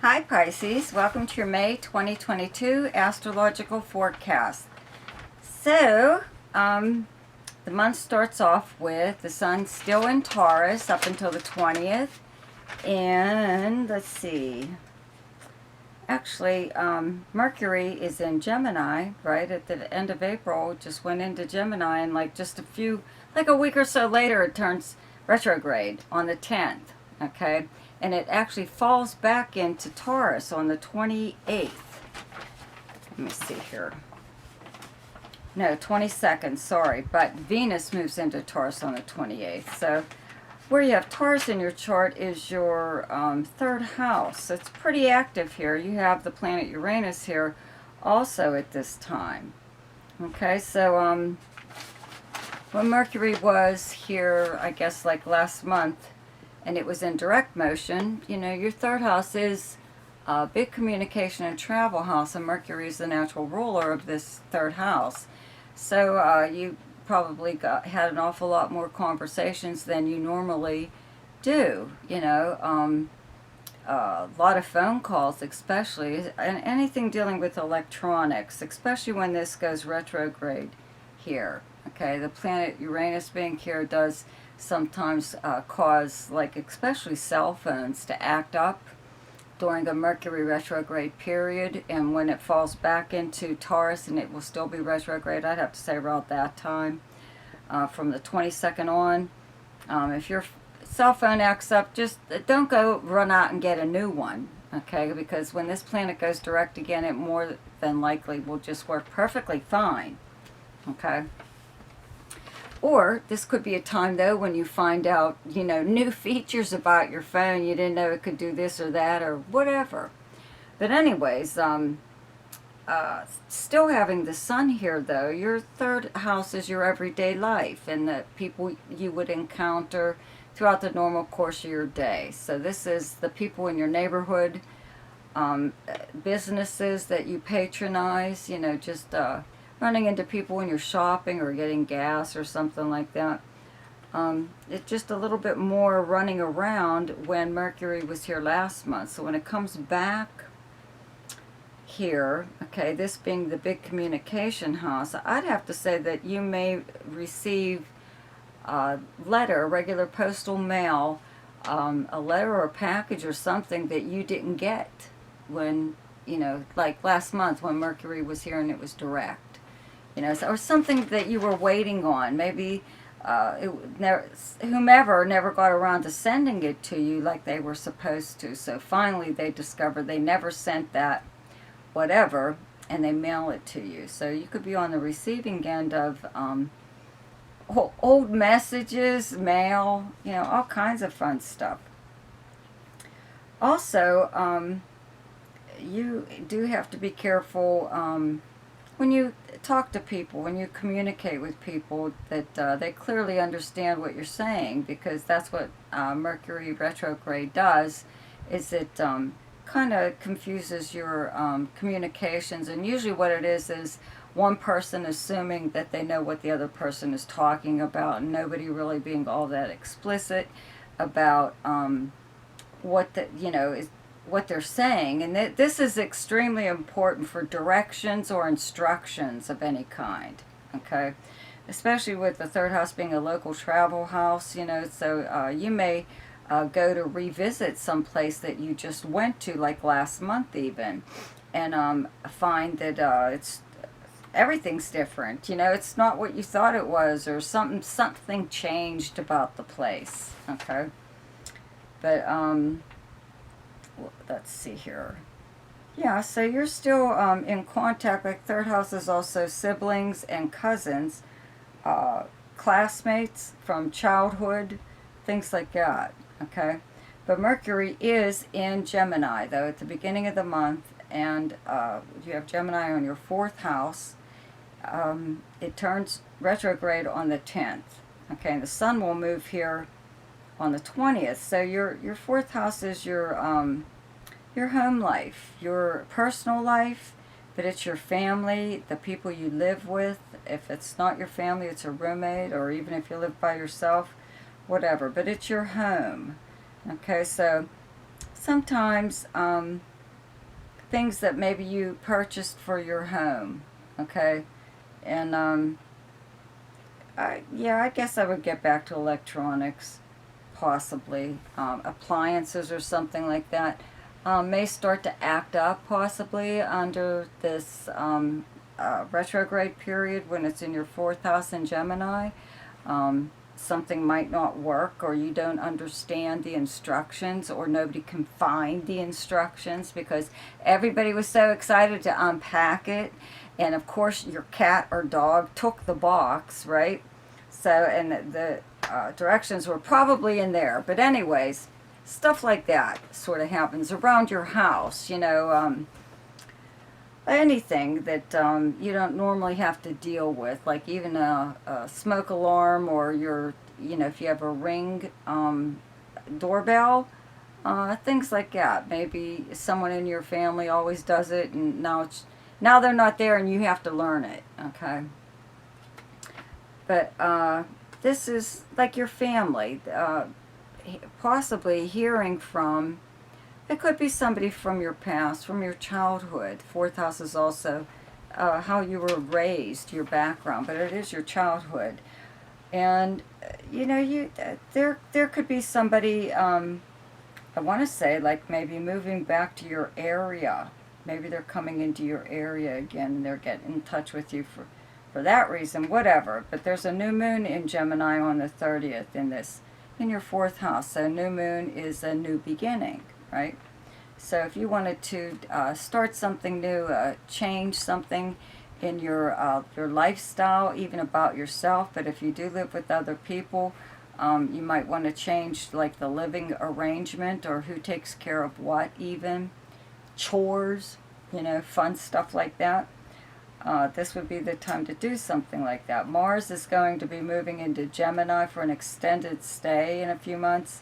Hi Pisces, welcome to your May 2022 astrological forecast. So, the month starts off with the sun still in Taurus up until the 20th. And let's see, actually, Mercury is in Gemini, right? At the end of April, just went into Gemini, and like a week or so later, it turns retrograde on the 10th, okay? And it actually falls back into Taurus on the 28th. Let me see here. No, 22nd, sorry. But Venus moves into Taurus on the 28th. So where you have Taurus in your chart is your third house. It's pretty active here. You have the planet Uranus here also at this time. Okay, so when Mercury was here, I guess like last month, and it was in direct motion, you know, your third house is a big communication and travel house, and Mercury is the natural ruler of this third house. So you probably had an awful lot more conversations than you normally do, you know, a lot of phone calls especially, and anything dealing with electronics, especially when this goes retrograde here. Okay, the planet Uranus being here does sometimes cause, like, especially cell phones to act up during the Mercury retrograde period, and when it falls back into Taurus, and it will still be retrograde, I'd have to say around that time, from the 22nd on. If your cell phone acts up, just don't go run out and get a new one, okay? Because when this planet goes direct again, it more than likely will just work perfectly fine, okay? Or this could be a time, though, when you find out, you know, new features about your phone. You didn't know it could do this or that or whatever. But anyways, still having the sun here, though, your third house is your everyday life and the people you would encounter throughout the normal course of your day. So this is the people in your neighborhood, businesses that you patronize, you know, just running into people when you're shopping or getting gas or something like that. It's just a little bit more running around when Mercury was here last month. So when it comes back here, okay, this being the big communication house, I'd have to say that you may receive a letter, regular postal mail, a letter or a package or something that you didn't get when, you know, like last month when Mercury was here and it was direct. You know, or something that you were waiting on. Maybe whomever never got around to sending it to you like they were supposed to. So finally they discovered they never sent that whatever, and they mail it to you. So you could be on the receiving end of old messages, mail, you know, all kinds of fun stuff. Also, you do have to be careful when you talk to people, when you communicate with people, that they clearly understand what you're saying, because that's what Mercury retrograde does, is it kind of confuses your communications. And usually what it is one person assuming that they know what the other person is talking about, and nobody really being all that explicit about what the, you know, is what they're saying. And this is extremely important for directions or instructions of any kind, okay? Especially with the third house being a local travel house, you know, so you may go to revisit some place that you just went to, like last month even, and find that it's everything's different. You know, it's not what you thought it was, or something changed about the place, okay? But let's see here. Yeah, so you're still in contact. Like third house is also siblings and cousins, classmates from childhood, things like that, okay? But Mercury is in Gemini, though, at the beginning of the month, and you have Gemini on your fourth house. It turns retrograde on the 10th, okay? And the sun will move here on the 20th. So your fourth house is your home life, your personal life, but it's your family, the people you live with. If it's not your family, it's a roommate, or even if you live by yourself, whatever. But it's your home. Okay, so sometimes things that maybe you purchased for your home, okay? And yeah, I guess I would get back to electronics, possibly. Appliances or something like that may start to act up possibly under this retrograde period when it's in your fourth house in Gemini. Something might not work, or you don't understand the instructions, or nobody can find the instructions because everybody was so excited to unpack it. And of course, your cat or dog took the box, right? So, and the directions were probably in there. But anyways, stuff like that sort of happens around your house, you know. Anything that you don't normally have to deal with, like even a smoke alarm, or your, you know, if you have a Ring doorbell, things like that. Maybe someone in your family always does it, and now they're not there, and you have to learn it. Okay, but this is like your family, possibly hearing from. It could be somebody from your past, from your childhood. Fourth house is also how you were raised, your background, but it is your childhood. And you know, there could be somebody. I want to say, like, maybe moving back to your area. Maybe they're coming into your area again, and they're getting in touch with you for that reason. Whatever. But there's a new moon in Gemini on the 30th in your fourth house. So new moon is a new beginning. Right? So if you wanted to start something new, change something in your lifestyle, even about yourself, but if you do live with other people, you might want to change like the living arrangement, or who takes care of what, even chores, you know, fun stuff like that. This would be the time to do something like that. Mars is going to be moving into Gemini for an extended stay in a few months.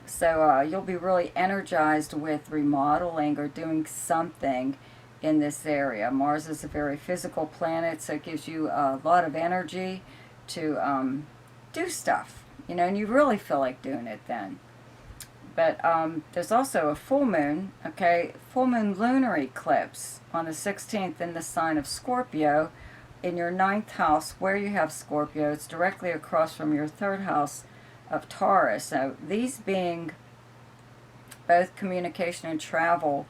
So you'll be really energized with remodeling or doing something in this area. Mars is a very physical planet, so it gives you a lot of energy to do stuff, you know, and you really feel like doing it then. But there's also a full moon, okay, full moon lunar eclipse on the 16th in the sign of Scorpio in your ninth house where you have Scorpio. It's directly across from your third house of Taurus. So these being both communication and travel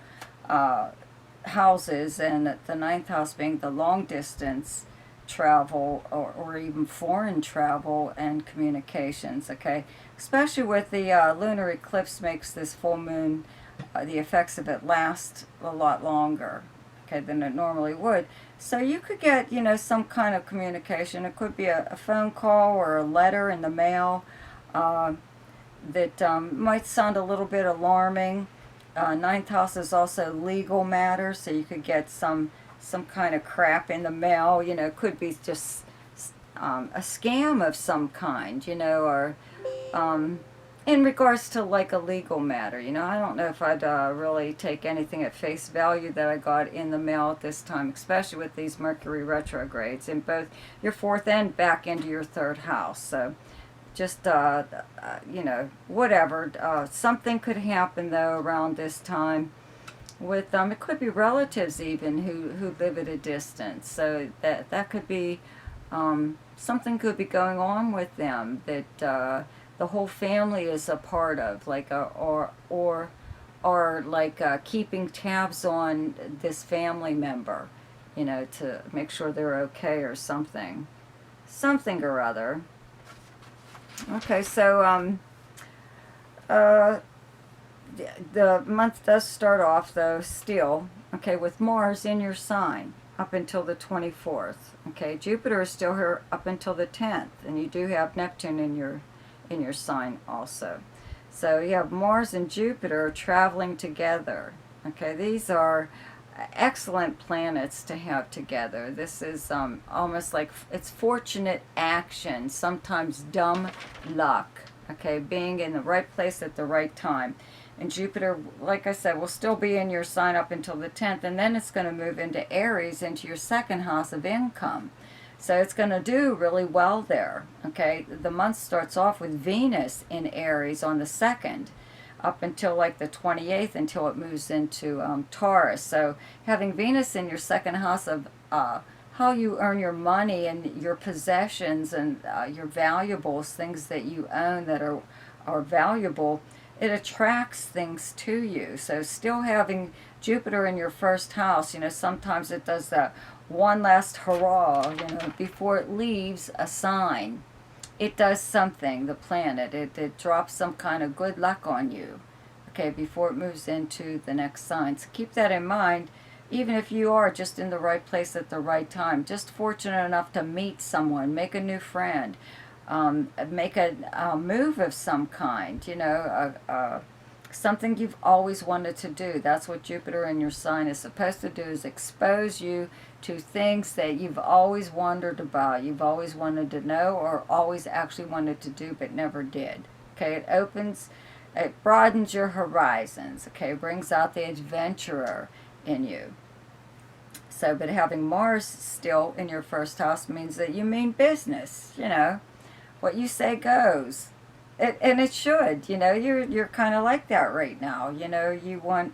houses, and the ninth house being the long distance travel, or even foreign travel and communications, okay? Especially with the lunar eclipse makes this full moon, the effects of it last a lot longer, okay, than it normally would. So you could get, you know, some kind of communication. It could be a phone call or a letter in the mail, that might sound a little bit alarming. Ninth house is also legal matters, so you could get some kind of crap in the mail. You know, it could be just a scam of some kind, you know, or in regards to like a legal matter. You know, I don't know if I'd really take anything at face value that I got in the mail at this time, especially with these Mercury retrogrades in both your fourth and back into your third house. So just, you know, whatever. Something could happen, though, around this time with, it could be relatives even who live at a distance. So that could be, something could be going on with them that the whole family is a part of, like, or like keeping tabs on this family member, you know, to make sure they're okay or something or other. Okay, so the month does start off, though, still, okay, with Mars in your sign up until the 24th. Okay, Jupiter is still here up until the 10th, and you do have Neptune in your sign also. So you have Mars and Jupiter traveling together. Okay, these are excellent planets to have together. This is almost like it's fortunate action, sometimes dumb luck. Okay, being in the right place at the right time. And Jupiter, like I said, will still be in your sign up until the 10th, and then it's going to move into Aries, into your second house of income. So it's going to do really well there. Okay, the month starts off with Venus in Aries on the 2nd. up until like the 28th, until it moves into Taurus. So having Venus in your second house of how you earn your money and your possessions and your valuables, things that you own that are valuable, it attracts things to you. So still having Jupiter in your first house, you know, sometimes it does that one last hurrah, you know, before it leaves a sign. It does something, the planet. It drops some kind of good luck on you, okay, before it moves into the next sign. So keep that in mind, even if you are just in the right place at the right time, just fortunate enough to meet someone, make a new friend, make a move of some kind, you know, something you've always wanted to do. That's what Jupiter in your sign is supposed to do, is expose you to things that you've always wondered about, you've always wanted to know, or always actually wanted to do but never did. Okay, it broadens your horizons, okay, brings out the adventurer in you. So, but having Mars still in your first house means that you mean business, you know. What you say goes. And it should, you know, you're kind of like that right now. You know, you want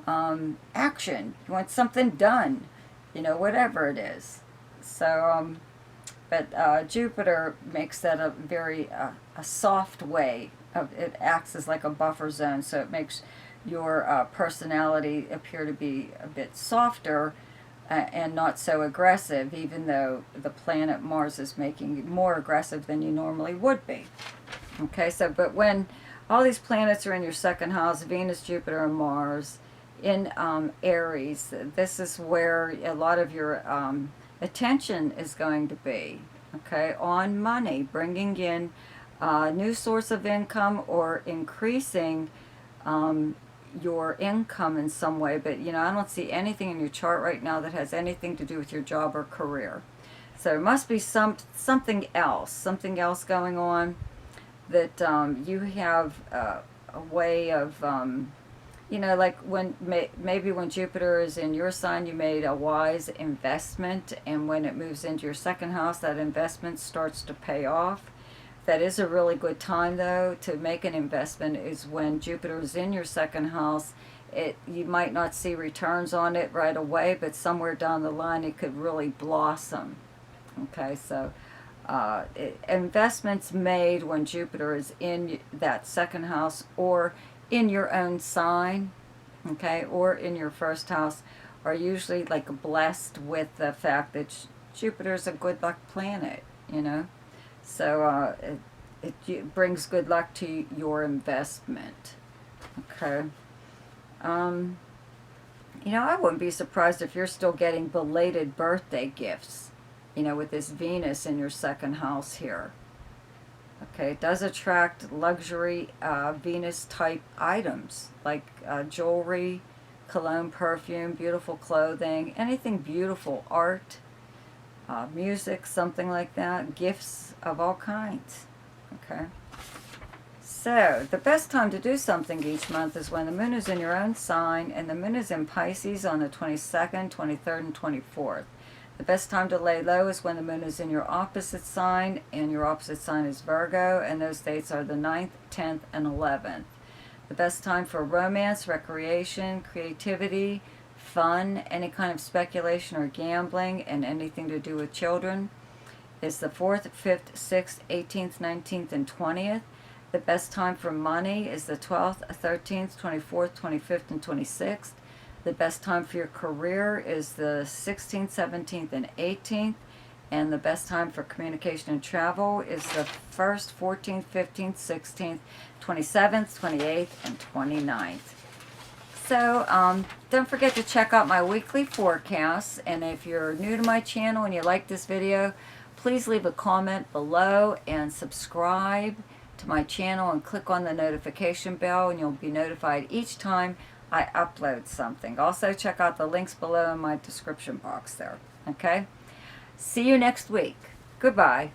action. You want something done, you know, whatever it is. So, but Jupiter makes that a very a soft way. It acts as like a buffer zone, so it makes your personality appear to be a bit softer and not so aggressive, even though the planet Mars is making you more aggressive than you normally would be. Okay, so but when all these planets are in your second house, Venus, Jupiter, and Mars, in Aries, this is where a lot of your attention is going to be, okay, on money, bringing in a new source of income or increasing your income in some way. But, you know, I don't see anything in your chart right now that has anything to do with your job or career. So there must be something else going on, that you have a way of, you know, like when maybe when Jupiter is in your sign, you made a wise investment, and when it moves into your second house, that investment starts to pay off. That is a really good time, though, to make an investment, is when Jupiter is in your second house. You might not see returns on it right away, but somewhere down the line it could really blossom. Okay, so investments made when Jupiter is in that second house or in your own sign, okay, or in your first house, are usually like blessed with the fact that Jupiter is a good luck planet, you know. So it brings good luck to your investment. Okay. You know, I wouldn't be surprised if you're still getting belated birthday gifts, you know, with this Venus in your second house here. Okay, it does attract luxury Venus-type items, like jewelry, cologne, perfume, beautiful clothing, anything beautiful, art, music, something like that, gifts of all kinds. Okay. So, the best time to do something each month is when the moon is in your own sign, and the moon is in Pisces on the 22nd, 23rd, and 24th. The best time to lay low is when the moon is in your opposite sign, and your opposite sign is Virgo, and those dates are the 9th, 10th, and 11th. The best time for romance, recreation, creativity, fun, any kind of speculation or gambling, and anything to do with children is the 4th, 5th, 6th, 18th, 19th, and 20th. The best time for money is the 12th, 13th, 24th, 25th, and 26th. The best time for your career is the 16th, 17th, and 18th. And the best time for communication and travel is the 1st, 14th, 15th, 16th, 27th, 28th, and 29th. So don't forget to check out my weekly forecasts. And if you're new to my channel and you like this video, please leave a comment below and subscribe to my channel and click on the notification bell, and you'll be notified each time I upload something. Also, check out the links below in my description box there. Okay? See you next week. Goodbye.